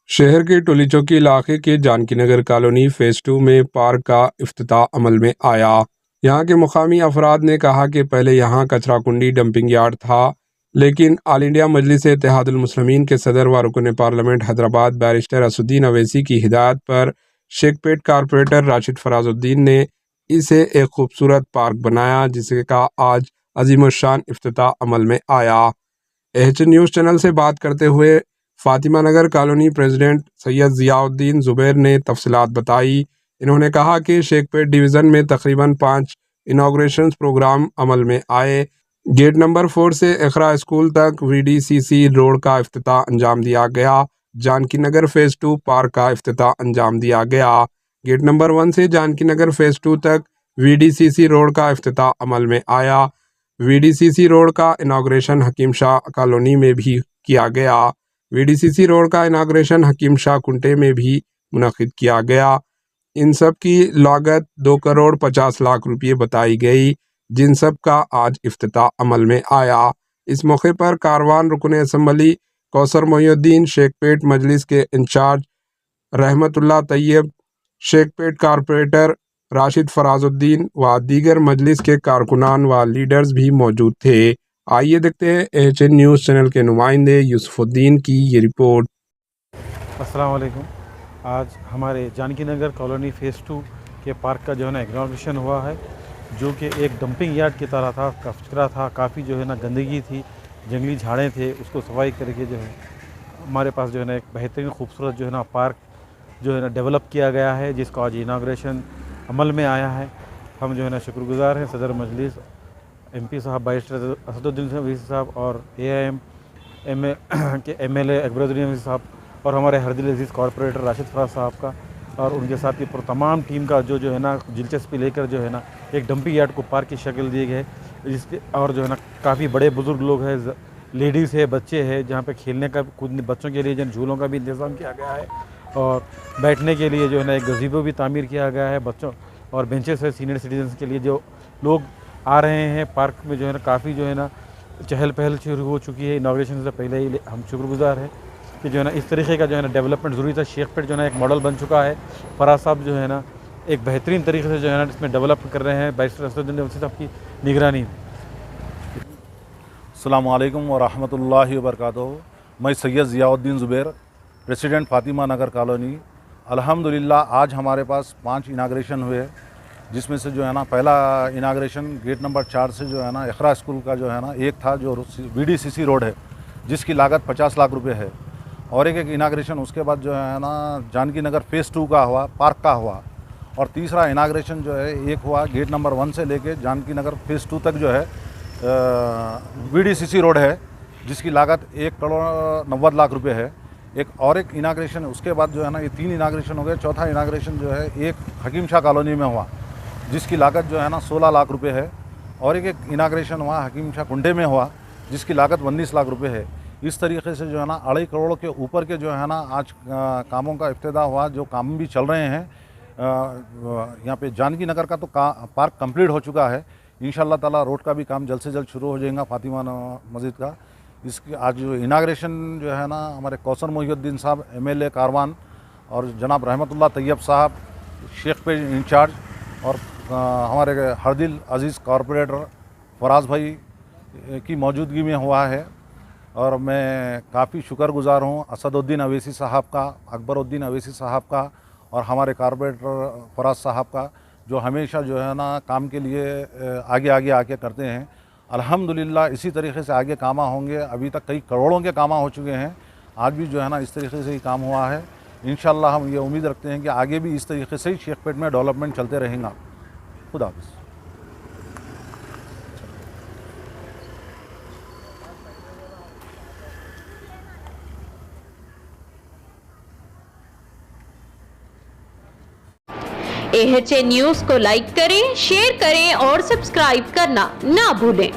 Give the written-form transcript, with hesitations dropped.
शहर के टोली चौकी इलाके के जानकी नगर कॉलोनी फेज 2 में पार्क का इफ्तिताह अमल में आया। यहाँ के मुकामी अफराद ने कहा कि पहले यहाँ कचरा कुंडी डंपिंग यार्ड था, लेकिन ऑल इंडिया मजलिस इत्तेहादुल मुस्लिमीन के सदर व रुकन पार्लियामेंट हैदराबाद बैरिस्टर असदुद्दीन अवैसी की हिदायत पर शेखपेट कारपोरेटर राशिद फराजुद्दीन ने इसे एक खूबसूरत पार्क बनाया, जिसका आज अजीमुशान इफ्तिताह अमल में आया। एच न्यूज़ चैनल से बात करते हुए फातिमा नगर कॉलोनी प्रेसिडेंट सैयद ज़ियाउद्दीन ज़ुबैर ने तफसीलात बताई। इन्होंने कहा कि शेखपेट डिवीज़न में तकरीबन 5 इनाग्रेशन प्रोग्राम अमल में आए। गेट नंबर 4 से इकरा स्कूल तक VDCC रोड का इफ्तिताह अंजाम दिया गया। जानकी नगर फेज़ 2 पार्क का इफ्तिताह अंजाम दिया गया। गेट नंबर 1 से जानकी नगर फेज़ 2 तक VDCC रोड का इफ्तिताह अमल में आया। VDCC रोड का इनाग्रेशन हकीम शाह कॉलोनी में भी किया गया। VDCC रोड का इनाग्रेशन हकीम शाह कुंटे में भी मुनक़िद किया गया। इन सब की लागत 2 करोड़ 50 लाख रुपये बताई गई, जिन सब का आज इफ्तिताह अमल में आया। इस मौके पर कारवान रुकन असम्बली कौसर मोहिउद्दीन, शेखपेट मजलिस के इंचार्ज रहमतुल्लाह तैयब, शेखपेट कारपोरेटर राशिद फराजुद्दीन व दीगर मजलिस के कारकुनान व लीडर्स भी मौजूद थे। आइए देखते हैं HN न्यूज़ चैनल के नुमाइंदे यूसुफुद्दीन की ये रिपोर्ट। अस्सलाम वालेकुम। आज हमारे जानकी नगर कॉलोनी फेज़ 2 के पार्क का जो है ना इनाग्रेशन हुआ है, जो कि एक डंपिंग यार्ड की तरह था। कचरा था, काफ़ी जो है ना गंदगी थी, जंगली झाड़ें थे, उसको सफाई करके जो है हमारे पास जो है ना एक बेहतरीन खूबसूरत जो है ना पार्क जो है ना डेवलप किया गया है, जिसका आज इनाग्रेशन अमल में आया है। हम जो है ना शुक्रगुज़ार हैं सदर मजलिस MP साहब बैरिस्टर असदुद्दीन अवैसी साहब और AIM के MLA अकबरुद्दीन अवैसी साहब और हमारे हरदिल अजीज़ कॉरपोरेटर राशिद फराज साहब का और उनके साथ की तमाम टीम का जो है ना दिलचस्पी लेकर जो है ना एक डंपिंग यार्ड को पार्क की शक्ल दी गई है, जिसके और जो है ना काफ़ी बड़े बुज़ुर्ग लोग हैं, लेडीज़ है, बच्चे हैं, जहाँ पे खेलने का कूदने बच्चों के लिए जो झूलों का भी इंतज़ाम किया गया है और बैठने के लिए जो है ना एक गज़ीबो भी तामीर किया गया है। बच्चों और बेंचेस है सीनियर सिटीजन्स के लिए। जो लोग आ रहे हैं पार्क में जो है ना काफ़ी जो है ना चहल पहल शुरू हो चुकी है। इनाग्रेशन से पहले ही हम शुक्रगुज़ार हैं कि जो है ना इस तरीके का जो है ना डेवलपमेंट ज़रूरी था। शेखपेट जो है ना एक मॉडल बन चुका है। फराज साहब जो है ना एक बेहतरीन तरीके से जो है ना इसमें डेवलप कर रहे हैं बैरिस्टर असदुद्दीन अवैसी साहब की निगरानी में। अस्सलामु अलैकुम व रहमतुल्लाहि व बरकातुहू। मैं सैयद ज़ियाउद्दीन ज़ुबैर, प्रेसिडेंट फातिमा नगर कॉलोनी। अल्हम्दुलिल्लाह आज हमारे पास 5 इनाग्रेशन हुए, जिसमें से जो है ना पहला इनाग्रेशन गेट नंबर 4 से जो है ना इकरा स्कूल का जो है ना एक था, जो VDCC रोड है, जिसकी लागत 50 लाख रुपए है। और एक इनाग्रेशन उसके बाद जो है ना जानकी नगर फेज़ 2 का हुआ, पार्क का हुआ। और तीसरा इनाग्रेशन जो है एक हुआ गेट नंबर 1 से लेके जानकी नगर फेज़ 2 तक जो है VDCC रोड है, जिसकी लागत 1 करोड़ 90 लाख रुपए है। एक इनाग्रेशन उसके बाद जो है ना ये 3 इनाग्रेशन हो गए। चौथा इनाग्रेशन जो है एक हकीम शाह कॉलोनी में हुआ, जिसकी लागत जो है ना 16 लाख रुपए है। और एक इनाग्रेशन हुआ हकीम शाह कुंटे में हुआ, जिसकी लागत 19 लाख रुपए है। इस तरीके से जो है ना 2.5 करोड़ के ऊपर के जो है ना आज कामों का इफ्तिताह हुआ, जो काम भी चल रहे हैं। यहाँ पे जानकी नगर का तो पार्क कंप्लीट हो चुका है। इंशाअल्लाह ताला रोड का भी काम जल्द से जल्द शुरू हो जाएगा फातिमा मस्जिद का। इसकी आज जो इनाग्रेशन जो है ना हमारे कौसर मोहिउद्दीन साहब MLA कारवान और जनाब रहमतुल्लाह तैयब साहब शेखपेट इंचार्ज और हमारे हरदिल अजीज़ कॉरपोरेटर फराज भाई की मौजूदगी में हुआ है। और मैं काफ़ी शुक्रगुज़ार हूँ असदुद्दीन अवैसी साहब का, अकबरुद्दीन अवैसी साहब का और हमारे कॉरपोरेटर फराज साहब का, जो हमेशा जो है ना काम के लिए आगे आगे आके करते हैं। अल्हम्दुलिल्लाह इसी तरीके से आगे कामा होंगे। अभी तक कई करोड़ों के कामा हो चुके हैं, आज भी जो है ना इस तरीके से ही काम हुआ है। इंशाअल्लाह हम ये उम्मीद रखते हैं कि आगे भी इस तरीके से ही शेखपेट में डेवलपमेंट चलते रहेगा। खुदा हाफ़िज़। AHN न्यूज़ को लाइक करें, शेयर करें और सब्सक्राइब करना ना भूलें।